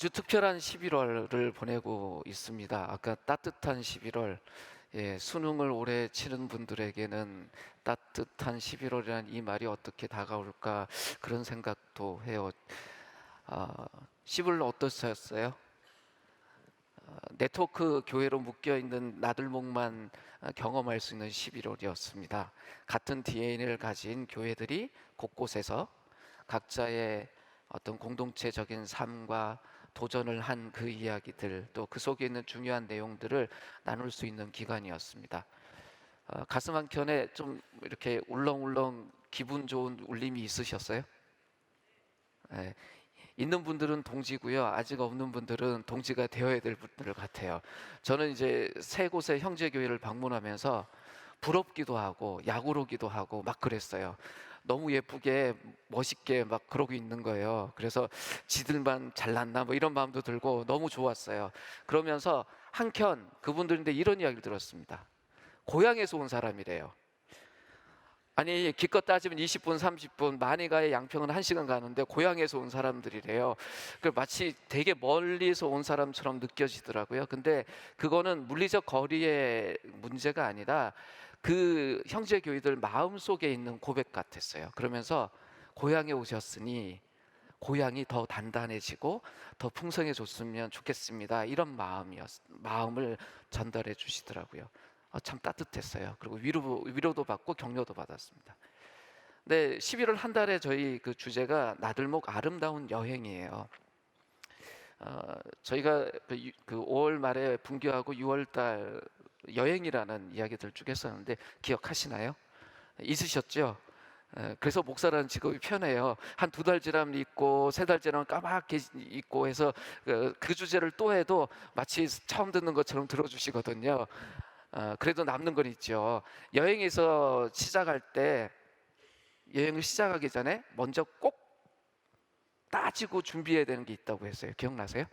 아주 특별한 11월을 보내고 있습니다. 아까 따뜻한 11월, 수능을 오래 치른 분들에게는 따뜻한 11월이라는 이 말이 어떻게 다가올까 그런 생각도 해요. 11월 어떠셨어요? 네트워크 교회로 묶여 있는 나들목만 경험할 수 있는 11월이었습니다. 같은 DNA를 가진 교회들이 곳곳에서 각자의 어떤 공동체적인 삶과 도전을 한 그 이야기들, 또 그 속에 있는 중요한 내용들을 나눌 수 있는 기간이었습니다. 가슴 한켠에 좀 이렇게 울렁울렁 기분 좋은 울림이 있으셨어요? 예, 있는 분들은 동지고요. 아직 없는 분들은 동지가 되어야 될 분들 같아요. 저는 이제 세 곳의 형제 교회를 방문하면서 부럽기도 하고 약오르기도 하고 막 그랬어요. 너무 예쁘게 멋있게 막 그러고 있는 거예요. 그래서 지들만 잘났나 뭐 이런 마음도 들고 너무 좋았어요. 그러면서 한켠 그분들인데 이런 이야기를 들었습니다. 고향에서 온 사람이래요. 아니 기껏 따지면 20분 30분, 많이 가야 양평은 1시간 가는데 고향에서 온 사람들이래요. 그 마치 되게 멀리서 온 사람처럼 느껴지더라고요. 근데 그거는 물리적 거리의 문제가 아니라 그 형제 교회들 마음속에 있는 고백 같았어요. 그러면서 고향에 오셨으니 고향이 더 단단해지고 더 풍성해졌으면 좋겠습니다. 이런 마음을 전달해 주시더라고요. 참 따뜻했어요. 그리고 위로도 받고 격려도 받았습니다. 네, 11월 한 달에 저희 그 주제가 나들목 아름다운 여행이에요. 저희가 그 5월 말에 분교하고 6월 달 여행이라는 이야기들 쭉 했었는데 기억하시나요? 있으셨죠? 그래서 목사라는 직업이 편해요. 한 2달 지나면 있고 3달 지나면 까맣게 있고 해서 그 주제를 또 해도 마치 처음 듣는 것처럼 들어주시거든요. 그래도 남는 건 있죠. 여행에서 시작할 때 여행을 시작하기 전에 먼저 꼭 따지고 준비해야 되는 게 있다고 했어요. 기억나세요?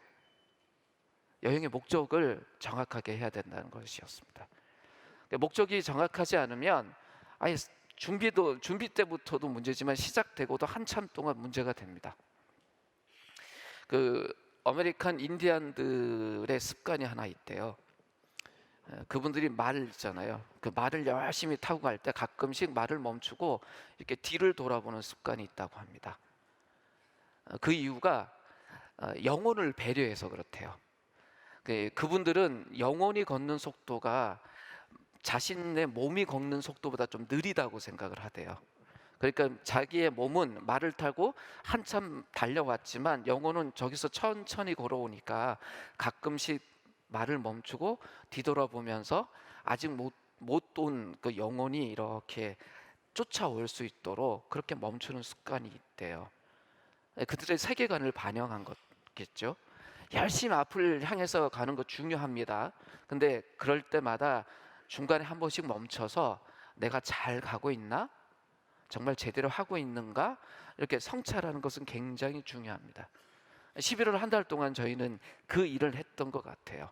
여행의 목적을 정확하게 해야 된다는 것이었습니다. 목적이 정확하지 않으면 아예 준비 때부터도 문제지만 시작되고도 한참 동안 문제가 됩니다. 그 아메리칸 인디안들의 습관이 하나 있대요. 그분들이 말을 있잖아요. 그 말을 열심히 타고 갈 때 가끔씩 말을 멈추고 이렇게 뒤를 돌아보는 습관이 있다고 합니다. 그 이유가 영혼을 배려해서 그렇대요. 그분들은 영혼이 걷는 속도가 자신의 몸이 걷는 속도보다 좀 느리다고 생각을 하대요. 그러니까 자기의 몸은 말을 타고 한참 달려왔지만 영혼은 저기서 천천히 걸어오니까 가끔씩 말을 멈추고 뒤돌아보면서 아직 못 온 그 영혼이 이렇게 쫓아올 수 있도록 그렇게 멈추는 습관이 있대요. 그들의 세계관을 반영한 거겠죠. 열심히 앞을 향해서 가는 거 중요합니다. 근데 그럴 때마다 중간에 한 번씩 멈춰서 내가 잘 가고 있나? 정말 제대로 하고 있는가? 이렇게 성찰하는 것은 굉장히 중요합니다. 11월 한 달 동안 저희는 그 일을 했던 것 같아요.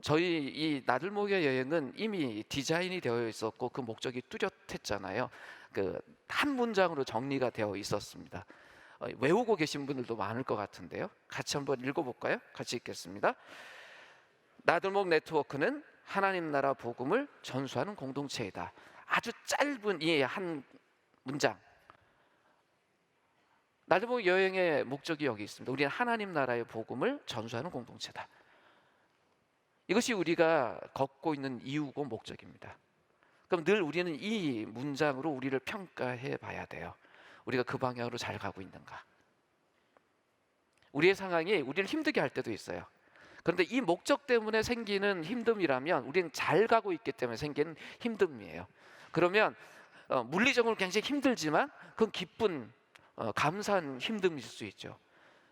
저희 이 나들목의 여행은 이미 디자인이 되어 있었고 그 목적이 뚜렷했잖아요. 그 한 문장으로 정리가 되어 있었습니다. 외우고 계신 분들도 많을 것 같은데요. 같이 한번 읽어볼까요? 같이 읽겠습니다. 나들목 네트워크는 하나님 나라 복음을 전수하는 공동체이다. 아주 짧은 이 한 문장. 나들목 여행의 목적이 여기 있습니다. 우리는 하나님 나라의 복음을 전수하는 공동체다. 이것이 우리가 걷고 있는 이유고 목적입니다. 그럼 늘 우리는 이 문장으로 우리를 평가해 봐야 돼요. 우리가 그 방향으로 잘 가고 있는가? 우리의 상황이 우리를 힘들게 할 때도 있어요. 그런데 이 목적 때문에 생기는 힘듦이라면 우리는 잘 가고 있기 때문에 생기는 힘듦이에요. 그러면 물리적으로 굉장히 힘들지만 그건 기쁜 감사한 힘듦일 수 있죠.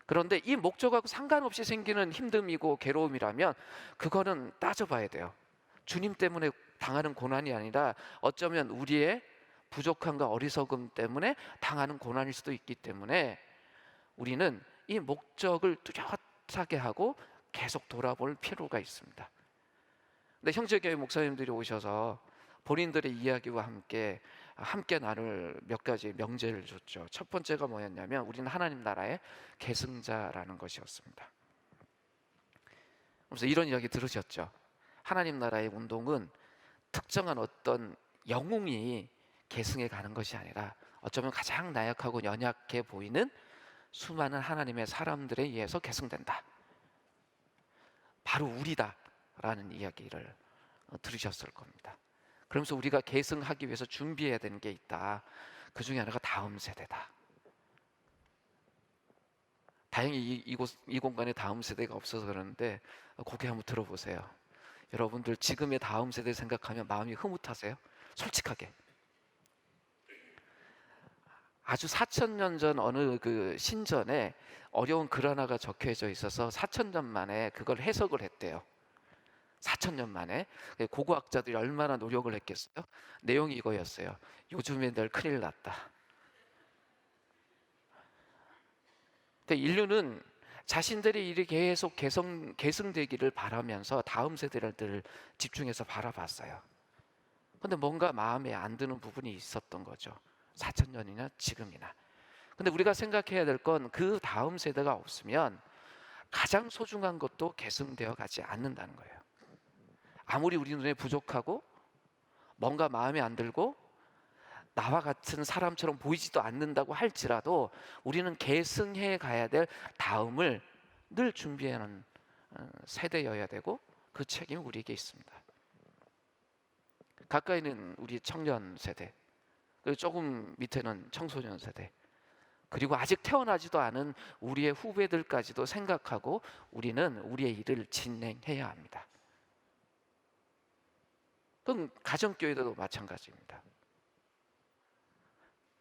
그런데 이 목적하고 상관없이 생기는 힘듦이고 괴로움이라면 그거는 따져봐야 돼요. 주님 때문에 당하는 고난이 아니라 어쩌면 우리의 부족함과 어리석음 때문에 당하는 고난일 수도 있기 때문에 우리는 이 목적을 뚜렷하게 하고 계속 돌아볼 필요가 있습니다. 근데 형제교회 목사님들이 오셔서 본인들의 이야기와 함께 함께 나눌 몇 가지 명제를 줬죠. 첫 번째가 뭐였냐면 우리는 하나님 나라의 계승자라는 것이었습니다. 그래서 이런 이야기 들으셨죠? 하나님 나라의 운동은 특정한 어떤 영웅이 계승해 가는 것이 아니라 어쩌면 가장 나약하고 연약해 보이는 수많은 하나님의 사람들에 의해서 계승된다. 바로 우리다라는 이야기를 들으셨을 겁니다. 그러면서 우리가 계승하기 위해서 준비해야 되는 게 있다. 그 중에 하나가 다음 세대다. 다행히 이 공간에 다음 세대가 없어서 그러는데 고개 한번 들어보세요. 여러분들 지금의 다음 세대 생각하면 마음이 흐뭇하세요? 솔직하게. 아주 4,000년 전 어느 그 신전에 어려운 글 하나가 적혀져 있어서 4,000년 만에 그걸 해석을 했대요. 4,000년 만에. 고고학자들이 얼마나 노력을 했겠어요? 내용이 이거였어요. 요즘에 늘 큰일 났다. 근데 인류는 자신들의 일이 계속 계승되기를 바라면서 다음 세대를 집중해서 바라봤어요. 근데 뭔가 마음에 안 드는 부분이 있었던 거죠. 4,000년이나 지금이나. 근데 우리가 생각해야 될 건 그 다음 세대가 없으면 가장 소중한 것도 계승되어 가지 않는다는 거예요. 아무리 우리 눈에 부족하고 뭔가 마음에 안 들고 나와 같은 사람처럼 보이지도 않는다고 할지라도 우리는 계승해 가야 될 다음을 늘 준비하는 세대여야 되고 그 책임이 우리에게 있습니다. 가까이는 우리 청년 세대, 그리고 조금 밑에는 청소년 세대, 그리고 아직 태어나지도 않은 우리의 후배들까지도 생각하고 우리는 우리의 일을 진행해야 합니다. 그럼 가정교회도 마찬가지입니다.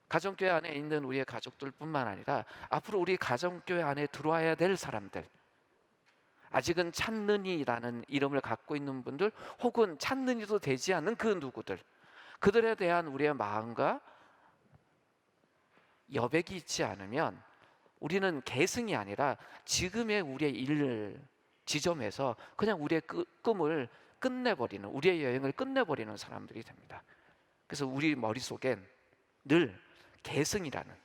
가정교회 안에 있는 우리의 가족들뿐만 아니라 앞으로 우리 가정교회 안에 들어와야 될 사람들, 아직은 찾는이라는 이름을 갖고 있는 분들, 혹은 찾는이도 되지 않는 그 누구들, 그들에 대한 우리의 마음과 여백이 있지 않으면 우리는 계승이 아니라 지금의 우리의 일 지점에서 그냥 우리의 꿈을 끝내버리는, 우리의 여행을 끝내버리는 사람들이 됩니다. 그래서 우리 머릿속엔 늘 계승이라는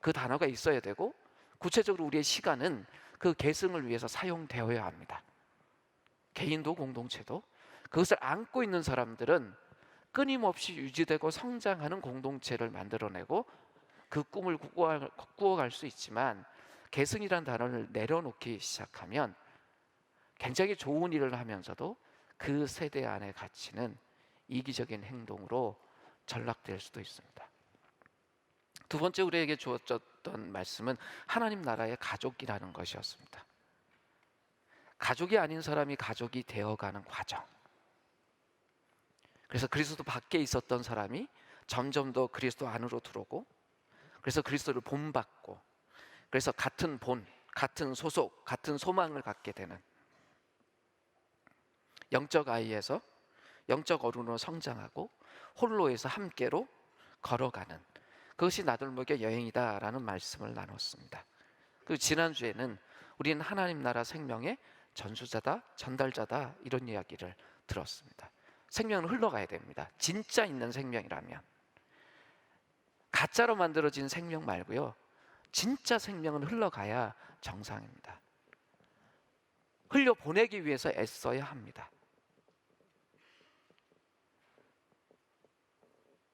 그 단어가 있어야 되고, 구체적으로 우리의 시간은 그 계승을 위해서 사용되어야 합니다. 개인도 공동체도. 그것을 안고 있는 사람들은 끊임없이 유지되고 성장하는 공동체를 만들어내고 그 꿈을 꾸어갈 수 있지만, 계승이란 단어를 내려놓기 시작하면 굉장히 좋은 일을 하면서도 그 세대 안의 가치는 이기적인 행동으로 전락될 수도 있습니다. 두 번째 우리에게 주어졌던 말씀은 하나님 나라의 가족이라는 것이었습니다. 가족이 아닌 사람이 가족이 되어가는 과정. 그래서 그리스도 밖에 있었던 사람이 점점 더 그리스도 안으로 들어오고, 그래서 그리스도를 본받고, 그래서 같은 본, 같은 소속, 같은 소망을 갖게 되는 영적 아이에서 영적 어른으로 성장하고 홀로에서 함께로 걸어가는, 그것이 나돌목의 여행이다라는 말씀을 나눴습니다. 그리고 지난주에는 우리는 하나님 나라 생명의 전수자다, 전달자다, 이런 이야기를 들었습니다. 생명은 흘러가야 됩니다. 진짜 있는 생명이라면. 가짜로 만들어진 생명 말고요, 진짜 생명은 흘러가야 정상입니다. 흘려보내기 위해서 애써야 합니다.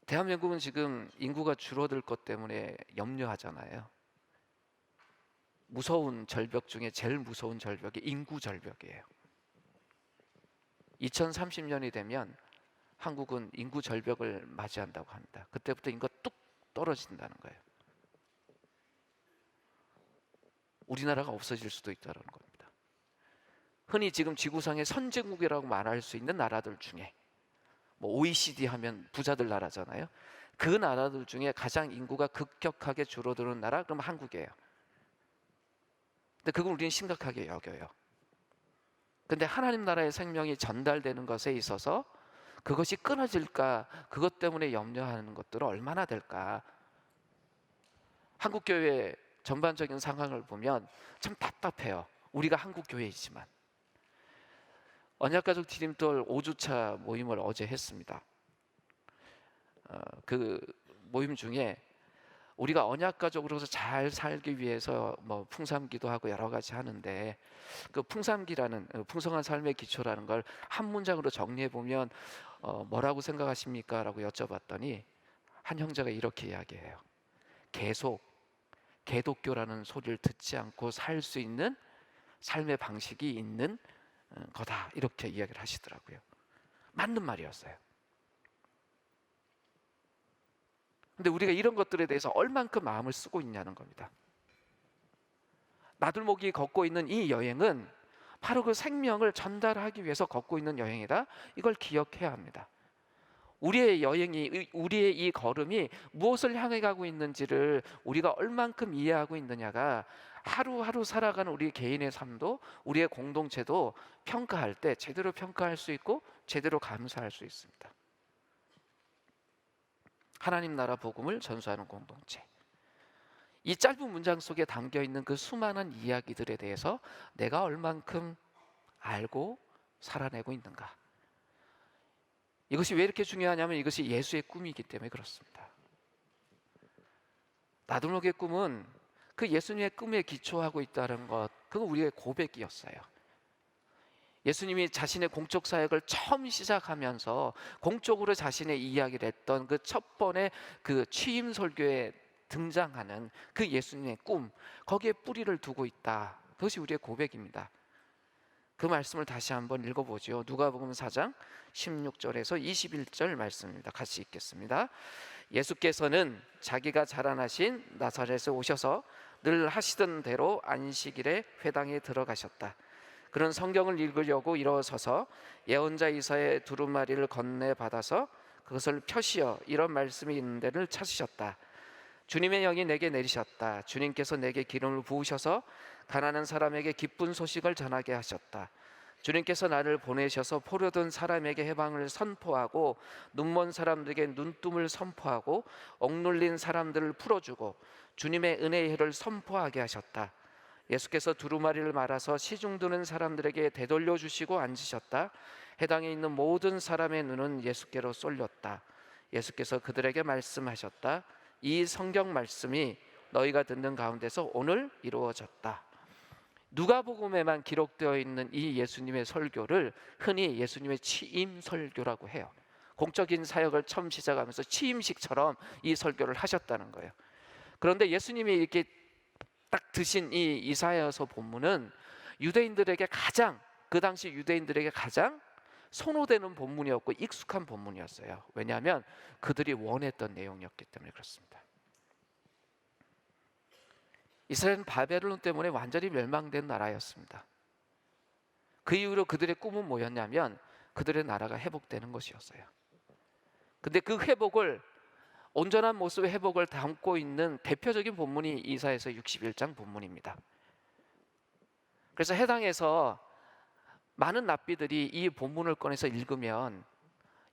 대한민국은 지금 인구가 줄어들 것 때문에 염려하잖아요. 무서운 절벽 중에 제일 무서운 절벽이 인구 절벽이에요. 2030년이 되면 한국은 인구 절벽을 맞이한다고 합니다. 그때부터 인구가 뚝 떨어진다는 거예요. 우리나라가 없어질 수도 있다는 겁니다. 흔히 지금 지구상의 선진국이라고 말할 수 있는 나라들 중에, 뭐 OECD 하면 부자들 나라잖아요. 그 나라들 중에 가장 인구가 급격하게 줄어드는 나라, 그럼 한국이에요. 근데 그걸 우리는 심각하게 여겨요. 근데 하나님 나라의 생명이 전달되는 것에 있어서 그것이 끊어질까, 그것 때문에 염려하는 것들은 얼마나 될까. 한국교회 전반적인 상황을 보면 참 답답해요. 우리가 한국교회이지만. 언약가족 디딤돌 5주차 모임을 어제 했습니다. 그 모임 중에 우리가 언약 가족으로서 잘 살기 위해서 뭐 풍삼기도 하고 여러 가지 하는데, 그 풍삼기라는 풍성한 삶의 기초라는 걸 한 문장으로 정리해 보면 뭐라고 생각하십니까? 라고 여쭤봤더니 한 형제가 이렇게 이야기해요. 계속 개독교라는 소리를 듣지 않고 살 수 있는 삶의 방식이 있는 거다, 이렇게 이야기를 하시더라고요. 맞는 말이었어요. 근데 우리가 이런 것들에 대해서 얼만큼 마음을 쓰고 있냐는 겁니다. 나들목이 걷고 있는 이 여행은 바로 그 생명을 전달하기 위해서 걷고 있는 여행이다, 이걸 기억해야 합니다. 우리의 여행이, 우리의 이 걸음이 무엇을 향해 가고 있는지를 우리가 얼만큼 이해하고 있느냐가 하루하루 살아가는 우리 개인의 삶도, 우리의 공동체도 평가할 때 제대로 평가할 수 있고 제대로 감사할 수 있습니다. 하나님 나라 복음을 전수하는 공동체, 이 짧은 문장 속에 담겨 있는 그 수많은 이야기들에 대해서 내가 얼만큼 알고 살아내고 있는가, 이것이 왜 이렇게 중요하냐면 이것이 예수의 꿈이기 때문에 그렇습니다. 나들목의 꿈은 그 예수님의 꿈에 기초하고 있다는 것, 그건 우리의 고백이었어요. 예수님이 자신의 공적 사역을 처음 시작하면서 공적으로 자신의 이야기를 했던 그 첫 번의 그 취임 설교에 등장하는 그 예수님의 꿈, 거기에 뿌리를 두고 있다, 그것이 우리의 고백입니다. 그 말씀을 다시 한번 읽어보죠. 누가복음 4장 16절에서 21절 말씀입니다. 같이 읽겠습니다. 예수께서는 자기가 자라나신 나사렛에 오셔서 늘 하시던 대로 안식일에 회당에 들어가셨다. 그런 성경을 읽으려고 일어서서 예언자 이사야의 두루마리를 건네받아서 그것을 펴시어 이런 말씀이 있는 데를 찾으셨다. 주님의 영이 내게 내리셨다. 주님께서 내게 기름을 부으셔서 가난한 사람에게 기쁜 소식을 전하게 하셨다. 주님께서 나를 보내셔서 포로된 사람에게 해방을 선포하고 눈먼 사람들에게 눈뜸을 선포하고 억눌린 사람들을 풀어주고 주님의 은혜의 해를 선포하게 하셨다. 예수께서 두루마리를 말아서 시중 드는 사람들에게 되돌려 주시고 앉으셨다. 해당에 있는 모든 사람의 눈은 예수께로 쏠렸다. 예수께서 그들에게 말씀하셨다. 이 성경 말씀이 너희가 듣는 가운데서 오늘 이루어졌다. 누가복음에만 기록되어 있는 이 예수님의 설교를 흔히 예수님의 취임 설교라고 해요. 공적인 사역을 처음 시작하면서 취임식처럼 이 설교를 하셨다는 거예요. 그런데 예수님이 이렇게 딱 드신 이 이사야서 본문은 유대인들에게 가장, 그 당시 유대인들에게 가장 선호되는 본문이었고 익숙한 본문이었어요. 왜냐하면 그들이 원했던 내용이었기 때문에 그렇습니다. 이스라엘은 바벨론 때문에 완전히 멸망된 나라였습니다. 그 이후로 그들의 꿈은 뭐였냐면 그들의 나라가 회복되는 것이었어요. 근데 그 회복을, 온전한 모습의 회복을 담고 있는 대표적인 본문이 이사야서 61장 본문입니다. 그래서 해당에서 많은 랍비들이 이 본문을 꺼내서 읽으면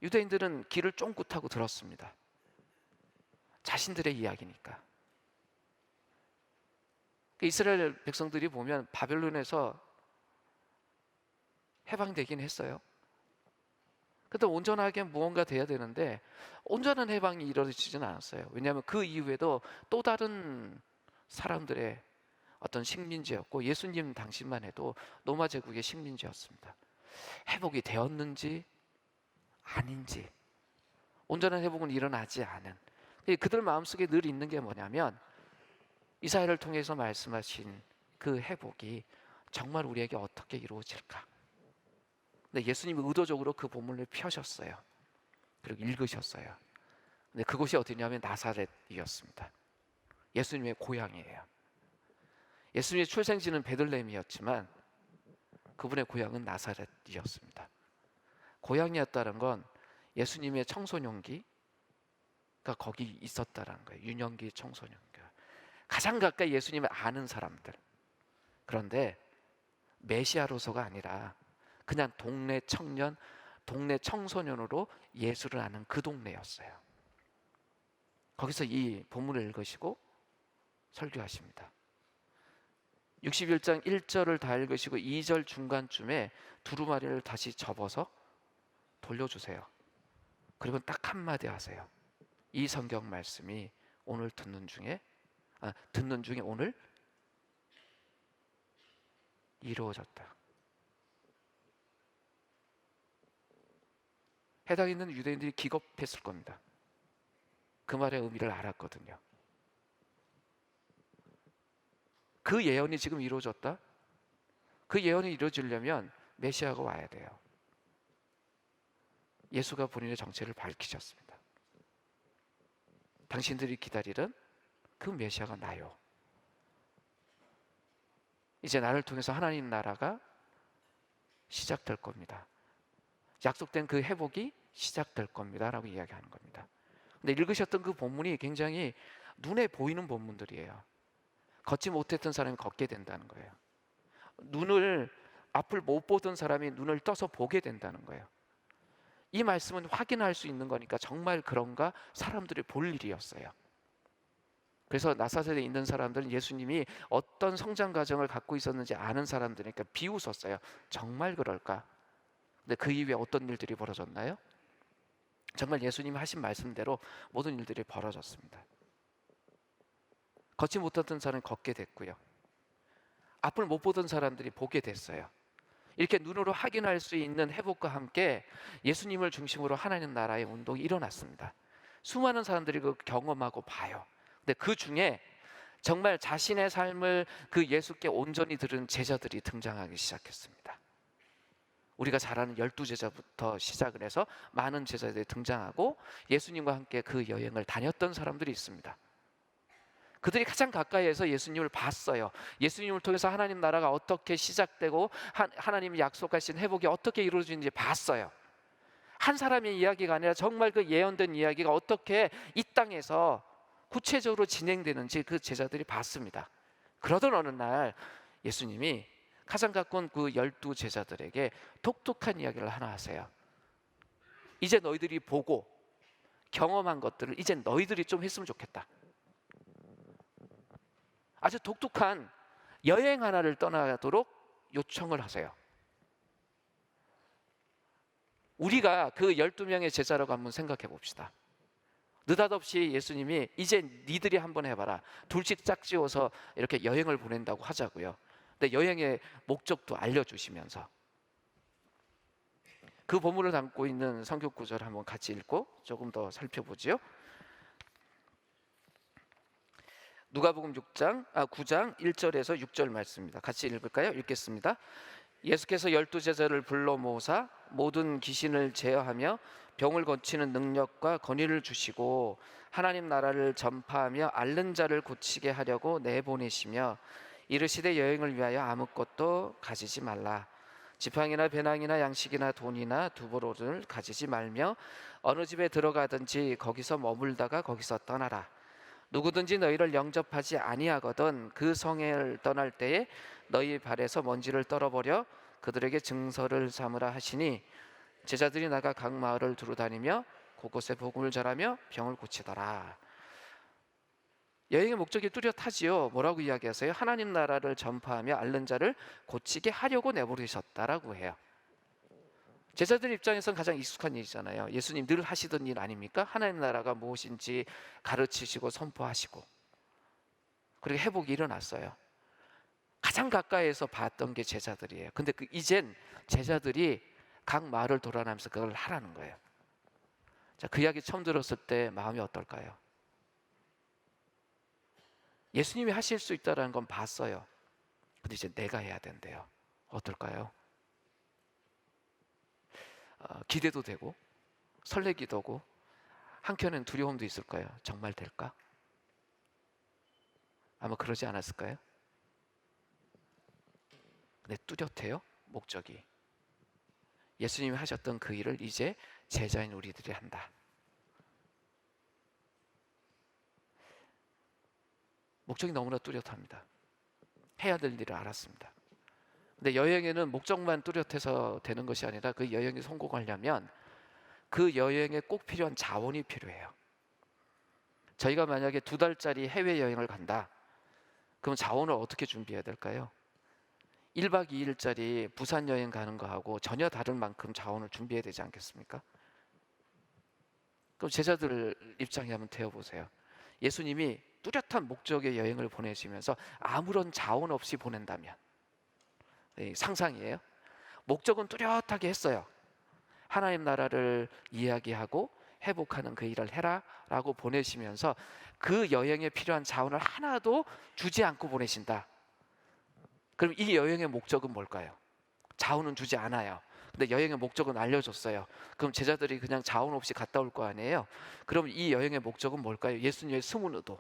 유대인들은 귀를 쫑긋하고 들었습니다. 자신들의 이야기니까. 이스라엘 백성들이 보면 바벨론에서 해방되긴 했어요. 근데 온전하게 무언가 돼야 되는데 온전한 해방이 이루어지지는 않았어요. 왜냐하면 그 이후에도 또 다른 사람들의 어떤 식민지였고 예수님 당시만 해도 로마 제국의 식민지였습니다. 회복이 되었는지 아닌지, 온전한 회복은 일어나지 않은, 그들 마음속에 늘 있는 게 뭐냐면 이사야를 통해서 말씀하신 그 회복이 정말 우리에게 어떻게 이루어질까. 근데 예수님이 의도적으로 그 본문을 펴셨어요. 그리고 읽으셨어요. 근데 그곳이 어디냐면 나사렛이었습니다. 예수님의 고향이에요. 예수님의 출생지는 베들레헴이었지만 그분의 고향은 나사렛이었습니다. 고향이었다는 건 예수님의 청소년기가 거기 있었다는 거예요. 유년기, 청소년기. 가장 가까이 예수님을 아는 사람들. 그런데 메시아로서가 아니라 그냥 동네 청년, 동네 청소년으로 예수를 아는 그 동네였어요. 거기서 이 본문을 읽으시고 설교하십니다. 61장 1절을 다 읽으시고 2절 중간쯤에 두루마리를 다시 접어서 돌려주세요. 그리고 딱 한마디 하세요. 이 성경 말씀이 오늘 듣는 중에 오늘 이루어졌다. 해당 있는 유대인들이 기겁했을 겁니다. 그 말의 의미를 알았거든요. 그 예언이 지금 이루어졌다? 그 예언이 이루어지려면 메시아가 와야 돼요. 예수가 본인의 정체를 밝히셨습니다. 당신들이 기다리던 그 메시아가 나요. 이제 나를 통해서 하나님 나라가 시작될 겁니다. 약속된 그 회복이 시작될 겁니다 라고 이야기하는 겁니다. 근데 읽으셨던 그 본문이 굉장히 눈에 보이는 본문들이에요. 걷지 못했던 사람이 걷게 된다는 거예요. 앞을 못 보던 사람이 눈을 떠서 보게 된다는 거예요. 이 말씀은 확인할 수 있는 거니까 정말 그런가 사람들이 볼 일이었어요. 그래서 나사렛에 있는 사람들은 예수님이 어떤 성장 과정을 갖고 있었는지 아는 사람들이니까 비웃었어요. 정말 그럴까? 근데 그 이후에 어떤 일들이 벌어졌나요? 정말 예수님이 하신 말씀대로 모든 일들이 벌어졌습니다. 걷지 못했던 사람은 걷게 됐고요. 앞을 못 보던 사람들이 보게 됐어요. 이렇게 눈으로 확인할 수 있는 회복과 함께 예수님을 중심으로 하나님 나라의 운동이 일어났습니다. 수많은 사람들이 그 경험하고 봐요. 근데 그 중에 정말 자신의 삶을 그 예수께 온전히 들은 제자들이 등장하기 시작했습니다. 우리가 잘 아는 12제자부터 시작을 해서 많은 제자들이 등장하고 예수님과 함께 그 여행을 다녔던 사람들이 있습니다. 그들이 가장 가까이에서 예수님을 봤어요. 예수님을 통해서 하나님 나라가 어떻게 시작되고 하나님이 약속하신 회복이 어떻게 이루어지는지 봤어요. 한 사람의 이야기가 아니라 정말 그 예언된 이야기가 어떻게 이 땅에서 구체적으로 진행되는지 그 제자들이 봤습니다. 그러던 어느 날 예수님이 가장 가까운 그 12제자들에게 독특한 이야기를 하나 하세요. 이제 너희들이 보고 경험한 것들을 이제 너희들이 좀 했으면 좋겠다. 아주 독특한 여행 하나를 떠나도록 요청을 하세요. 우리가 그 12명의 제자라고 한번 생각해 봅시다. 느닷없이 예수님이 이제 니들이 한번 해봐라. 둘씩 짝지어서 이렇게 여행을 보낸다고 하자고요. 근데 여행의 목적도 알려주시면서 그 본문을 담고 있는 성경 구절을 한번 같이 읽고 조금 더 살펴보지요. 누가복음 9장 1절에서 6절 말씀입니다. 같이 읽을까요? 읽겠습니다. 예수께서 12제자를 불러 모으사 모든 귀신을 제어하며 병을 고치는 능력과 권위를 주시고 하나님 나라를 전파하며 앓는 자를 고치게 하려고 내보내시며 이르시되 여행을 위하여 아무것도 가지지 말라. 지팡이나 배낭이나 양식이나 돈이나 두보로를 가지지 말며 어느 집에 들어가든지 거기서 머물다가 거기서 떠나라. 누구든지 너희를 영접하지 아니하거든 그 성을 떠날 때에 너희 발에서 먼지를 떨어버려 그들에게 증서를 삼으라 하시니 제자들이 나가 각 마을을 두루다니며 곳곳에 복음을 전하며 병을 고치더라. 여행의 목적이 뚜렷하지요. 뭐라고 이야기하세요? 하나님 나라를 전파하며 앓는 자를 고치게 하려고 내버리셨다라고 해요. 제자들 입장에서는 가장 익숙한 일이잖아요. 예수님 늘 하시던 일 아닙니까? 하나님 나라가 무엇인지 가르치시고 선포하시고 그리고 회복이 일어났어요. 가장 가까이에서 봤던 게 제자들이에요. 근데 이젠 제자들이 각 마을을 돌아다니면서 그걸 하라는 거예요. 자, 그 이야기 처음 들었을 때 마음이 어떨까요? 예수님이 하실 수 있다는 건 봤어요. 근데 이제 내가 해야 된대요. 어떨까요? 기대도 되고 설레기도 하고 한켠엔 두려움도 있을 거예요. 정말 될까? 아마 그러지 않았을까요? 근데 뚜렷해요. 목적이 예수님이 하셨던 그 일을 이제 제자인 우리들이 한다. 목적이 너무나 뚜렷합니다. 해야 될 일을 알았습니다. 근데 여행에는 목적만 뚜렷해서 되는 것이 아니라 그 여행이 성공하려면 그 여행에 꼭 필요한 자원이 필요해요. 저희가 만약에 2달짜리 해외여행을 간다. 그럼 자원을 어떻게 준비해야 될까요? 1박 2일짜리 부산 여행 가는 거하고 전혀 다른 만큼 자원을 준비해야 되지 않겠습니까? 그럼 제자들 입장에 한번 되어보세요. 예수님이 뚜렷한 목적의 여행을 보내시면서 아무런 자원 없이 보낸다면, 상상이에요. 목적은 뚜렷하게 했어요. 하나님 나라를 이야기하고 회복하는 그 일을 해라 라고 보내시면서 그 여행에 필요한 자원을 하나도 주지 않고 보내신다. 그럼 이 여행의 목적은 뭘까요? 자원은 주지 않아요. 근데 여행의 목적은 알려줬어요. 그럼 제자들이 그냥 자원 없이 갔다 올 거 아니에요? 그럼 이 여행의 목적은 뭘까요? 예수님의 숨은 의도.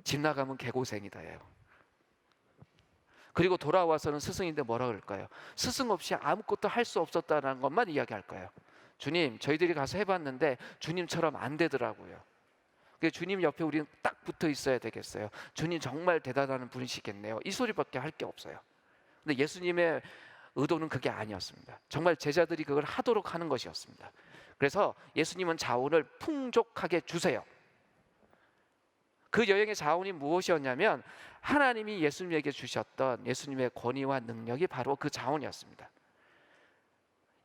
집 나가면 개고생이다예요. 그리고 돌아와서는 스승인데 뭐라 그럴까요? 스승 없이 아무것도 할 수 없었다는 것만 이야기할까요? 주님, 저희들이 가서 해봤는데 주님처럼 안 되더라고요. 주님 옆에 우리는 딱 붙어 있어야 되겠어요. 주님 정말 대단한 분이시겠네요. 이 소리밖에 할 게 없어요. 근데 예수님의 의도는 그게 아니었습니다. 정말 제자들이 그걸 하도록 하는 것이었습니다. 그래서 예수님은 자원을 풍족하게 주세요. 그 여행의 자원이 무엇이었냐면 하나님이 예수님에게 주셨던 예수님의 권위와 능력이 바로 그 자원이었습니다.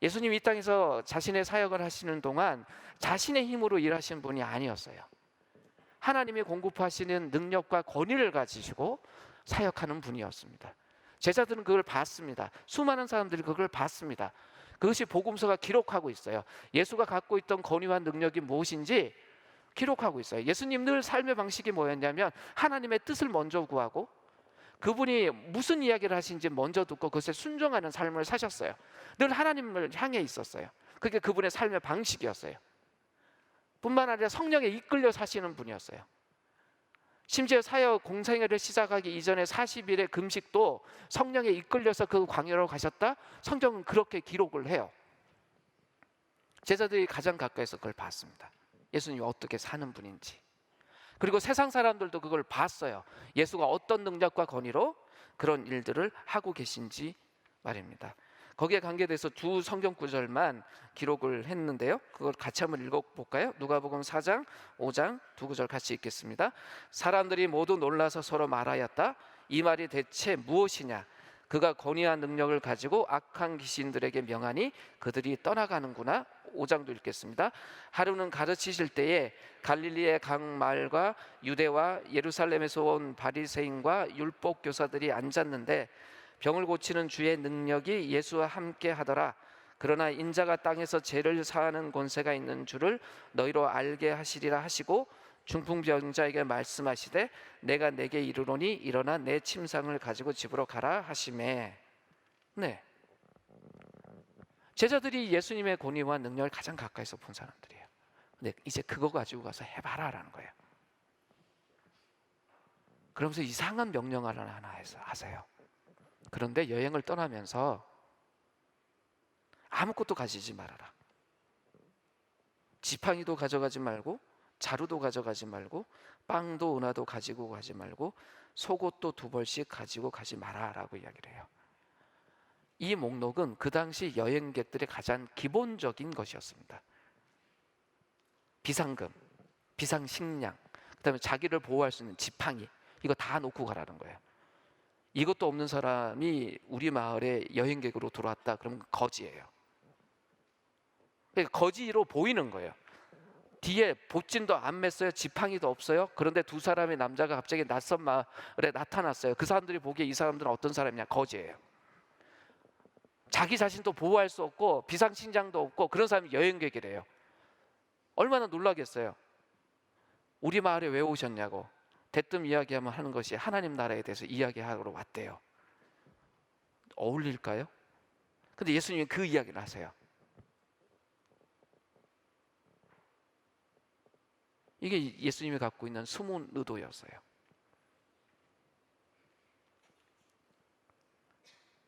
예수님이 이 땅에서 자신의 사역을 하시는 동안 자신의 힘으로 일하신 분이 아니었어요. 하나님이 공급하시는 능력과 권위를 가지시고 사역하는 분이었습니다. 제자들은 그걸 봤습니다. 수많은 사람들이 그걸 봤습니다. 그것이 복음서가 기록하고 있어요. 예수가 갖고 있던 권위와 능력이 무엇인지 기록하고 있어요. 예수님 늘 삶의 방식이 뭐였냐면 하나님의 뜻을 먼저 구하고 그분이 무슨 이야기를 하시는지 먼저 듣고 그것에 순종하는 삶을 사셨어요. 늘 하나님을 향해 있었어요. 그게 그분의 삶의 방식이었어요. 뿐만 아니라 성령에 이끌려 사시는 분이었어요. 심지어 사역 공생애를 시작하기 이전에 40일의 금식도 성령에 이끌려서 그 광야로 가셨다? 성경은 그렇게 기록을 해요. 제자들이 가장 가까이서 그걸 봤습니다. 예수님이 어떻게 사는 분인지. 그리고 세상 사람들도 그걸 봤어요. 예수가 어떤 능력과 권위로 그런 일들을 하고 계신지 말입니다. 거기에 관계돼서 두 성경 구절만 기록을 했는데요. 그걸 같이 한번 읽어볼까요? 누가복음 4장, 5장 두 구절 같이 읽겠습니다. 사람들이 모두 놀라서 서로 말하였다. 이 말이 대체 무엇이냐? 그가 권위와 능력을 가지고 악한 귀신들에게 명하니 그들이 떠나가는구나. 5장도 읽겠습니다. 하루는 가르치실 때에 갈릴리의 강마을과 유대와 예루살렘에서 온 바리새인과 율법 교사들이 앉았는데 병을 고치는 주의 능력이 예수와 함께 하더라. 그러나 인자가 땅에서 죄를 사하는 권세가 있는 줄을 너희로 알게 하시리라 하시고 중풍병자에게 말씀하시되 내가 내게 이르노니 일어나 내 침상을 가지고 집으로 가라 하시매. 네, 제자들이 예수님의 권위와 능력을 가장 가까이서 본 사람들이에요. 근데 이제 그거 가지고 가서 해봐라 라는 거예요. 그러면서 이상한 명령을 하나 하세요. 그런데 여행을 떠나면서 아무것도 가지지 말아라. 지팡이도 가져가지 말고 자루도 가져가지 말고 빵도 은하도 가지고 가지 말고 속옷도 2벌씩 가지고 가지 마라 라고 이야기를 해요. 이 목록은 그 당시 여행객들의 가장 기본적인 것이었습니다. 비상금, 비상식량, 그 다음에 자기를 보호할 수 있는 지팡이, 이거 다 놓고 가라는 거예요. 이것도 없는 사람이 우리 마을에 여행객으로 들어왔다 그러면 거지예요. 그러니까 거지로 보이는 거예요. 뒤에 보진도 안 맸어요. 지팡이도 없어요. 그런데 두 사람의 남자가 갑자기 낯선 마을에 나타났어요. 그 사람들이 보기에 이 사람들은 어떤 사람이냐? 거지예요. 자기 자신도 보호할 수 없고 비상식량도 없고 그런 사람이 여행객이래요. 얼마나 놀라겠어요. 우리 마을에 왜 오셨냐고 대뜸 이야기하면 하는 것이 하나님 나라에 대해서 이야기하러 왔대요. 어울릴까요? 근데 예수님이 그 이야기를 하세요. 이게 예수님이 갖고 있는 숨은 의도였어요.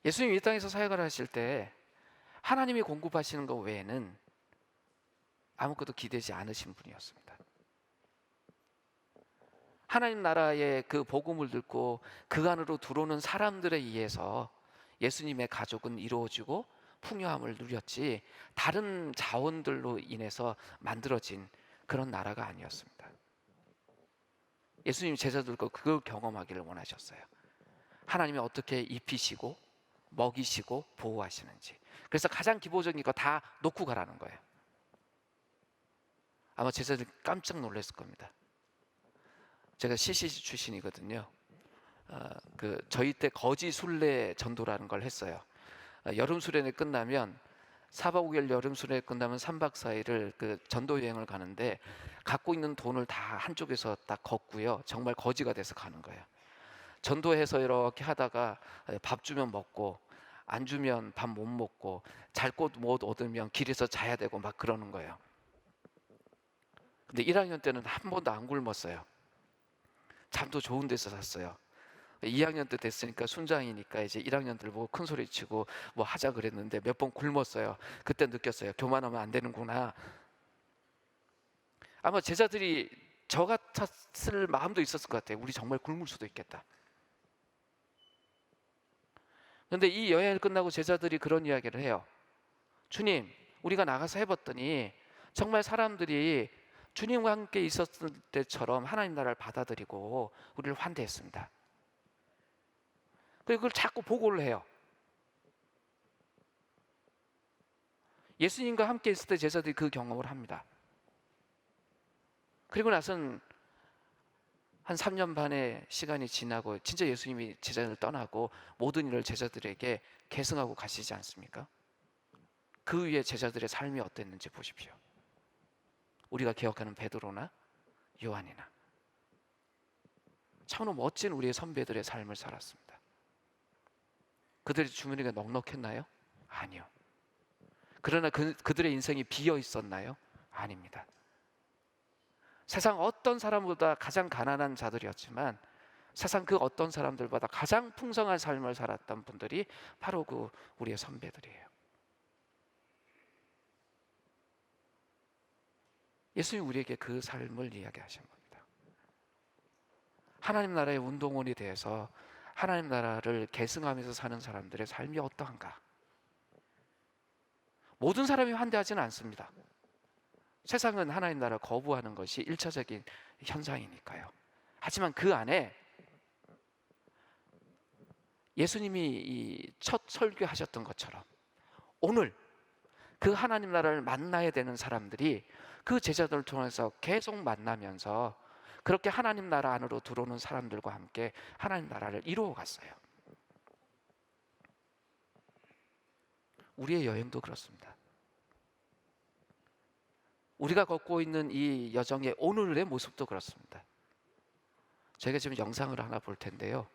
예수님이 이 땅에서 사역을 하실 때 하나님이 공급하시는 것 외에는 아무것도 기대지 않으신 분이었습니다. 하나님 나라의 그 복음을 듣고 그 안으로 들어오는 사람들에 의해서 예수님의 가족은 이루어지고 풍요함을 누렸지 다른 자원들로 인해서 만들어진 그런 나라가 아니었습니다. 예수님 제자들과 그걸 경험하기를 원하셨어요. 하나님이 어떻게 입히시고 먹이시고 보호하시는지. 그래서 가장 기본적인 거 다 놓고 가라는 거예요. 아마 제자들 깜짝 놀랐을 겁니다. 제가 CCC 출신이거든요. 저희 때 거지 순례 전도라는 걸 했어요. 여름 수련회 끝나면 4박 5일 여름 수련회 끝나면 3박 4일을 그 전도 여행을 가는데 갖고 있는 돈을 다 한쪽에서 딱 걷고요. 정말 거지가 돼서 가는 거예요. 전도해서 이렇게 하다가 밥 주면 먹고 안 주면 밥 못 먹고 잘 곳 못 얻으면 길에서 자야 되고 막 그러는 거예요. 근데 1학년 때는 한 번도 안 굶었어요. 잠도 좋은 데서 잤어요. 2학년 때 됐으니까 순장이니까 이제 1학년들 보고 큰 소리 치고 뭐 하자 그랬는데 몇 번 굶었어요. 그때 느꼈어요. 교만하면 안 되는구나. 아마 제자들이 저 같았을 마음도 있었을 것 같아요. 우리 정말 굶을 수도 있겠다. 그런데 이 여행을 끝나고 제자들이 그런 이야기를 해요. 주님, 우리가 나가서 해봤더니 정말 사람들이 주님과 함께 있었을 때처럼 하나님 나라를 받아들이고 우리를 환대했습니다. 그걸 자꾸 보고를 해요. 예수님과 함께 있을 때 제자들이 그 경험을 합니다. 그리고 나선 한 3년 반의 시간이 지나고 진짜 예수님이 제자들을 떠나고 모든 일을 제자들에게 계승하고 가시지 않습니까? 그 위에 제자들의 삶이 어땠는지 보십시오. 우리가 기억하는 베드로나 요한이나 참으로 멋진 우리의 선배들의 삶을 살았습니다. 그들의 주머니가 넉넉했나요? 아니요. 그러나 그들의 인생이 비어 있었나요? 아닙니다. 세상 어떤 사람보다 가장 가난한 자들이었지만 세상 그 어떤 사람들보다 가장 풍성한 삶을 살았던 분들이 바로 그 우리의 선배들이에요. 예수님이 우리에게 그 삶을 이야기하신 겁니다. 하나님 나라의 운동원이 되어서 하나님 나라를 계승하면서 사는 사람들의 삶이 어떠한가? 모든 사람이 환대하지는 않습니다. 세상은 하나님 나라 거부하는 것이 1차적인 현상이니까요. 하지만 그 안에 예수님이 첫 설교하셨던 것처럼 오늘 그 하나님 나라를 만나야 되는 사람들이 그 제자들을 통해서 계속 만나면서 그렇게 하나님 나라 안으로 들어오는 사람들과 함께 하나님 나라를 이루어 갔어요. 우리의 여행도 그렇습니다. 우리가 걷고 있는 이 여정의 오늘의 모습도 그렇습니다. 저희가 지금 영상을 하나 볼 텐데요.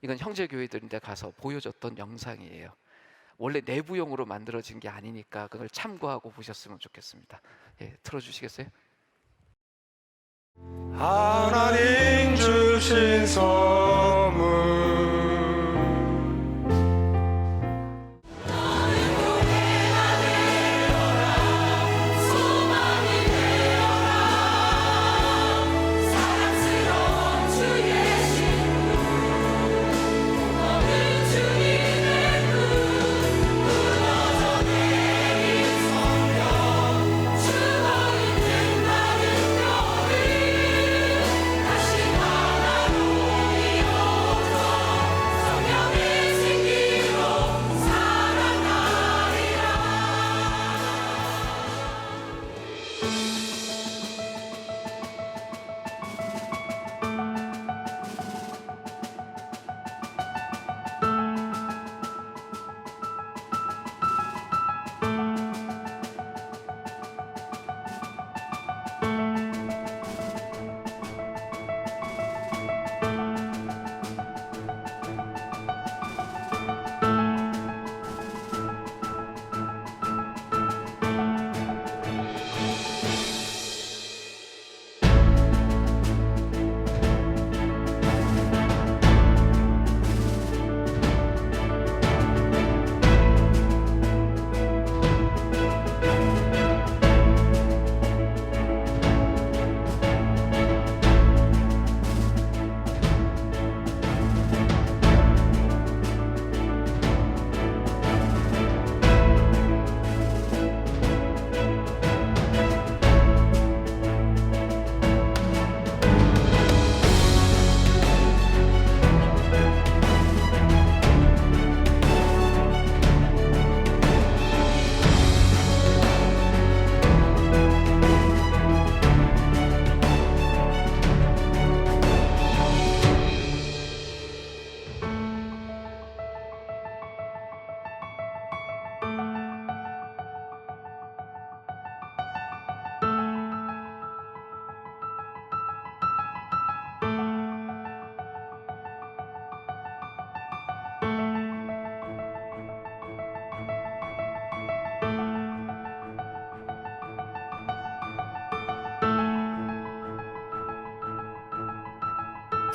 이건 형제교회들인데 가서 보여줬던 영상이에요. 원래 내부용으로 만들어진 게 아니니까 그걸 참고하고 보셨으면 좋겠습니다. 예, 틀어주시겠어요? 하나님 주신 선물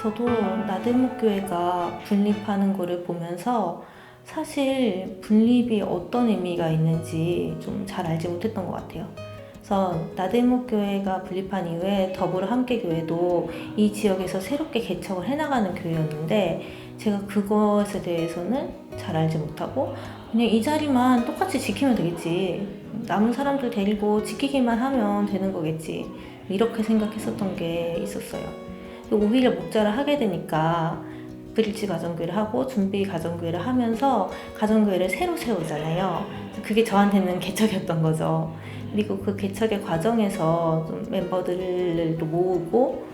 저도 나들목교회가 분립하는 거를 보면서 사실 분립이 어떤 의미가 있는지 좀 잘 알지 못했던 것 같아요. 그래서 나들목교회가 분립한 이후에 더불어 함께교회도 이 지역에서 새롭게 개척을 해나가는 교회였는데 제가 그것에 대해서는 잘 알지 못하고 그냥 이 자리만 똑같이 지키면 되겠지. 남은 사람들 데리고 지키기만 하면 되는 거겠지. 이렇게 생각했었던 게 있었어요. 오히려 목자를 하게 되니까 브릿지 가정교회를 하고 준비 가정교회를 하면서 가정교회를 새로 세우잖아요. 그게 저한테는 개척이었던 거죠. 그리고 그 개척의 과정에서 좀 멤버들을 또 모으고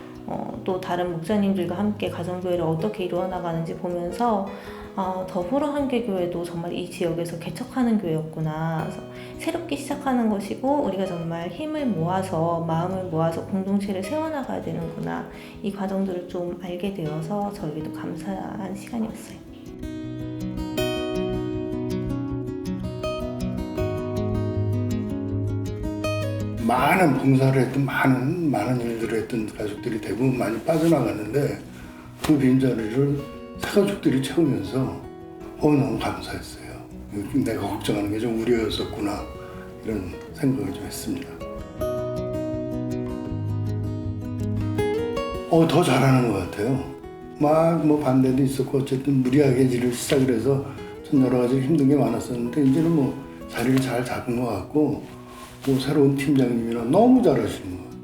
또 다른 목사님들과 함께 가정교회를 어떻게 이루어나가는지 보면서 더불어 함께교회도 정말 이 지역에서 개척하는 교회였구나. 그래서 새롭게 시작하는 것이고 우리가 정말 힘을 모아서 마음을 모아서 공동체를 세워나가야 되는구나. 이 과정들을 좀 알게 되어서 저에게도 감사한 시간이었어요. 많은 봉사를 했던 많은 일들을 했던 가족들이 대부분 많이 빠져나갔는데 그 빈자리를 새 가족들이 채우면서 너무 감사했어요. 내가 걱정하는 게 좀 우려였었구나 이런 생각을 좀 했습니다. 더 잘하는 것 같아요. 막 뭐 반대도 있었고 어쨌든 무리하게 일을 시작을 해서 좀 여러 가지 힘든 게 많았었는데 이제는 뭐 자리를 잘 잡은 것 같고 또 새로운 팀장님이랑 너무 잘하시는 것 같아요.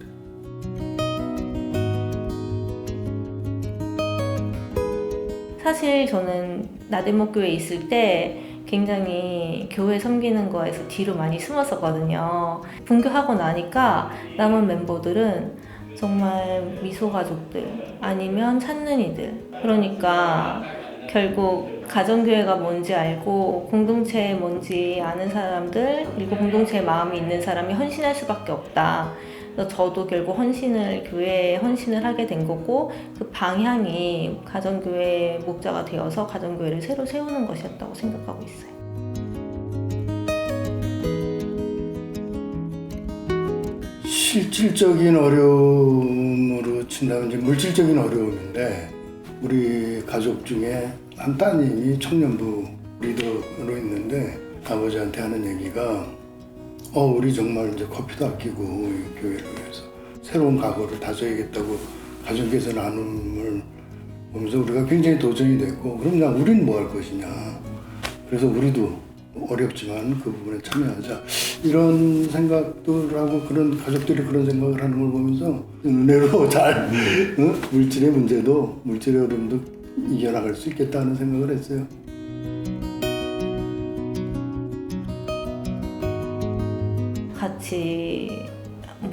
사실 저는 나들목교회에 있을 때 굉장히 교회 섬기는 거에서 뒤로 많이 숨었었거든요. 분교하고 나니까 남은 멤버들은 정말 미소가족들 아니면 찾는 이들, 그러니까 결국 가정교회가 뭔지 알고 공동체에 뭔지 아는 사람들, 그리고 공동체에 마음이 있는 사람이 헌신할 수밖에 없다. 그래서 저도 결국 교회에 헌신을 하게 된 거고 그 방향이 가정교회 목자가 되어서 가정교회를 새로 세우는 것이었다고 생각하고 있어요. 실질적인 어려움으로 친다면 이제 물질적인 어려움인데 우리 가족 중에 한 따님이 청년부 리더로 있는데 아버지한테 하는 얘기가 우리 정말 이제 커피도 아끼고 이 교회를 위해서 새로운 각오를 다져야겠다고 가족에서 나눔을 보면서 우리가 굉장히 도전이 됐고 그럼 우리는 뭐 할 것이냐. 그래서 우리도 어렵지만 그 부분에 참여하자. 이런 생각들 하고 그런 가족들이 그런 생각을 하는 걸 보면서 은혜로 잘 물질의 문제도 물질의 어려움도 이겨나갈 수 있겠다는 생각을 했어요. 같이